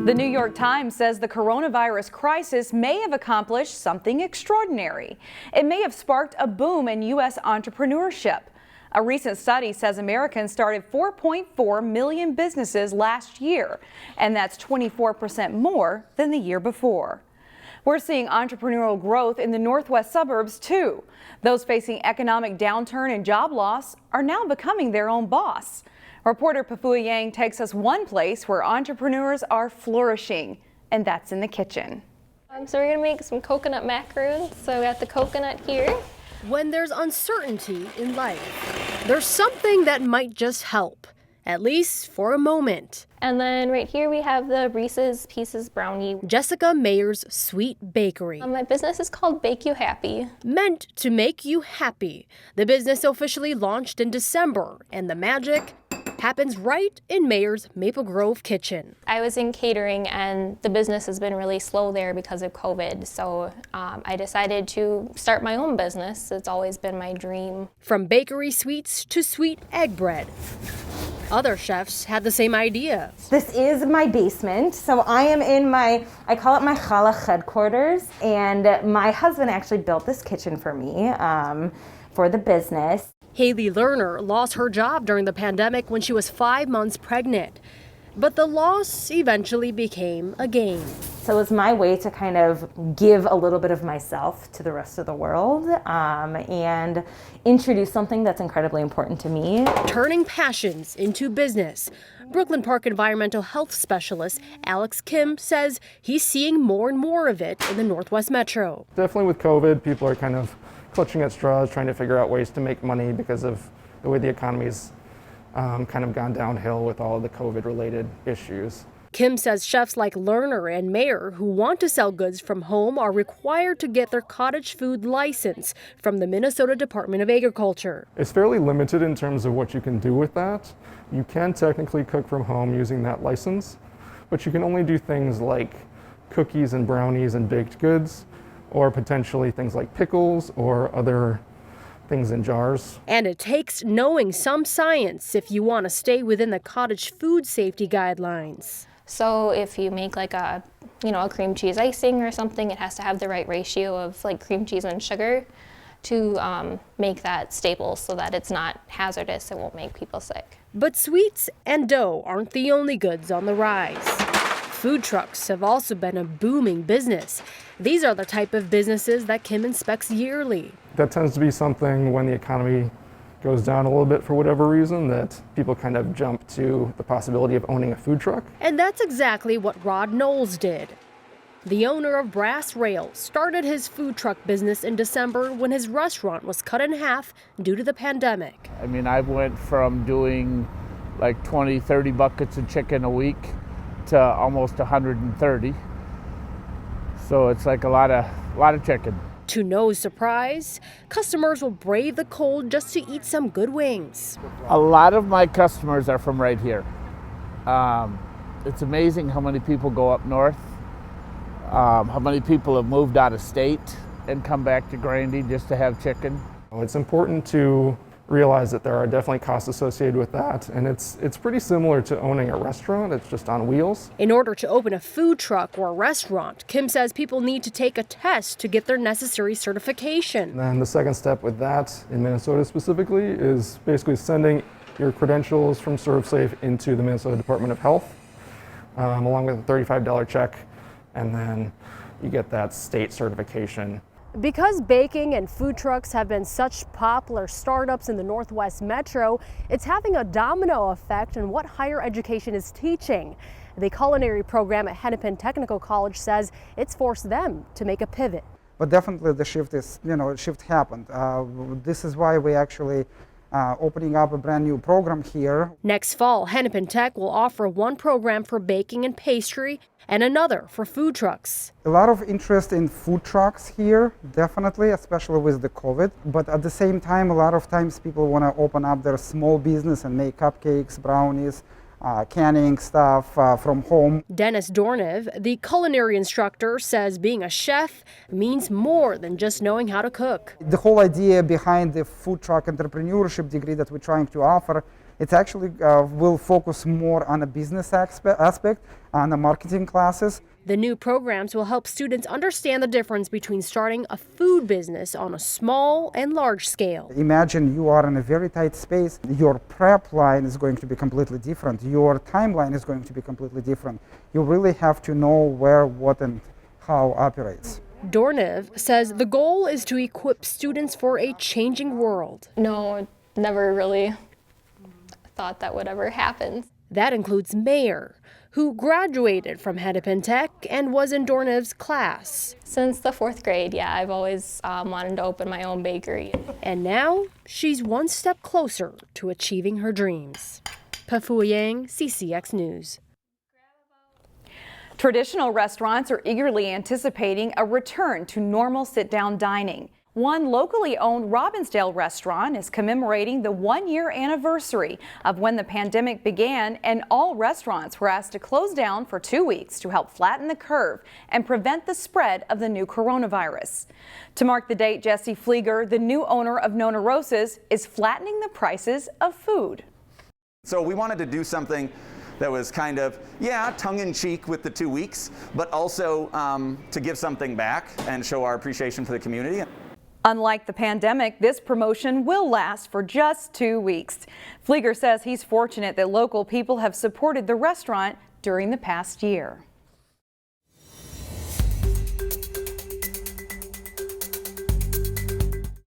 The New York Times says the coronavirus crisis may have accomplished something extraordinary. It may have sparked a boom in U.S. entrepreneurship. A recent study says Americans started 4.4 million businesses last year, and that's 24% more than the year before. We're seeing entrepreneurial growth in the northwest suburbs, too. Those facing economic downturn and job loss are now becoming their own boss. Reporter PAFOUA Yang takes us one place where entrepreneurs are flourishing, and that's in the kitchen. So we're gonna make some coconut macaroons. So we got the coconut here. When there's uncertainty in life, there's something that might just help, at least for a moment. And then right here we have the Reese's Pieces brownie. Jessica Mayer's Sweet Bakery. My business is called Bake You Happy. Meant to make you happy. The business officially launched in December, and the magic happens right in Mayer's Maple Grove kitchen. I was in catering and the business has been really slow there because of COVID. So I decided to start my own business. It's always been my dream. From bakery sweets to sweet egg bread. Other chefs had the same idea. This is my basement. So I am in I call it my challah headquarters. And my husband actually built this kitchen for me for the business. Haley Lerner lost her job during the pandemic when she was 5 months pregnant. But the loss eventually became a gain. So it was my way to kind of give a little bit of myself to the rest of the world and introduce something that's incredibly important to me. Turning passions into business. Brooklyn Park environmental health specialist Alex Kim says he's seeing more and more of it in the Northwest Metro. Definitely with COVID, people are kind of clutching at straws, trying to figure out ways to make money because of the way the economy's kind of gone downhill with all of the COVID-related issues. Kim says chefs like Lerner and Mayer who want to sell goods from home are required to get their cottage food license from the Minnesota Department of Agriculture. It's fairly limited in terms of what you can do with that. You can technically cook from home using that license, but you can only do things like cookies and brownies and baked goods, or potentially things like pickles or other things in jars. And it takes knowing some science if you want to stay within the cottage food safety guidelines. So if you make like a cream cheese icing or something, it has to have the right ratio of like cream cheese and sugar to make that stable so that it's not hazardous. It won't make people sick. But sweets and dough aren't the only goods on the rise. Food trucks have also been a booming business. These are the type of businesses that Kim inspects yearly. That tends to be something when the economy goes down a little bit for whatever reason that people kind of jump to the possibility of owning a food truck. And that's exactly what Rod Knowles did. The owner of Brass Rail started his food truck business in December when his restaurant was cut in half due to the pandemic. I mean, I went from doing like 20, 30 buckets of chicken a week to almost 130. So it's like a lot of chicken. To no surprise, customers will brave the cold just to eat some good wings. A lot of my customers are from right here. It's amazing how many people go up north, how many people have moved out of state and come back to Grandy just to have chicken. It's important to realize that there are definitely costs associated with that, and it's pretty similar to owning a restaurant. It's just on wheels. In order to open a food truck or a restaurant, Kim says people need to take a test to get their necessary certification. And then the second step with that, in Minnesota specifically, is basically sending your credentials from ServSafe into the Minnesota Department of Health, along with a $35 check, and then you get that state certification. Because baking and food trucks have been such popular startups in the Northwest Metro, it's having a domino effect on what higher education is teaching. The culinary program at Hennepin Technical College says it's forced them to make a pivot. But definitely the shift happened. This is why we actually opening up a brand new program here. Next fall, Hennepin Tech will offer one program for baking and pastry and another for food trucks. A lot of interest in food trucks here, definitely, especially with the COVID. But at the same time, a lot of times people want to open up their small business and make cupcakes, brownies, canning stuff from home. Dennis Dornev, the culinary instructor, says being a chef means more than just knowing how to cook. The whole idea behind the food truck entrepreneurship degree that we're trying to offer It actually will focus more on a business aspect, on the marketing classes. The new programs will help students understand the difference between starting a food business on a small and large scale. Imagine you are in a very tight space. Your prep line is going to be completely different. Your timeline is going to be completely different. You really have to know where, what, and how operates. Dornev says the goal is to equip students for a changing world. No, never really thought that would ever happen. That includes Mayor, who graduated from Hennepin Tech and was in Dornev's class. Since the 4th grade, yeah, I've always wanted to open my own bakery. And now she's one step closer to achieving her dreams. PAFOUA Yang, CCX News. Traditional restaurants are eagerly anticipating a return to normal sit-down dining. One locally owned Robbinsdale restaurant is commemorating the 1-year anniversary of when the pandemic began, and all restaurants were asked to close down for 2 weeks to help flatten the curve and prevent the spread of the new coronavirus. To mark the date, Jesse Flieger, the new owner of Nona Rosa's, is flattening the prices of food. So we wanted to do something that was kind of, tongue-in-cheek with the 2 weeks, but also to give something back and show our appreciation for the community. Unlike the pandemic, this promotion will last for just 2 weeks. Flieger says he's fortunate that local people have supported the restaurant during the past year.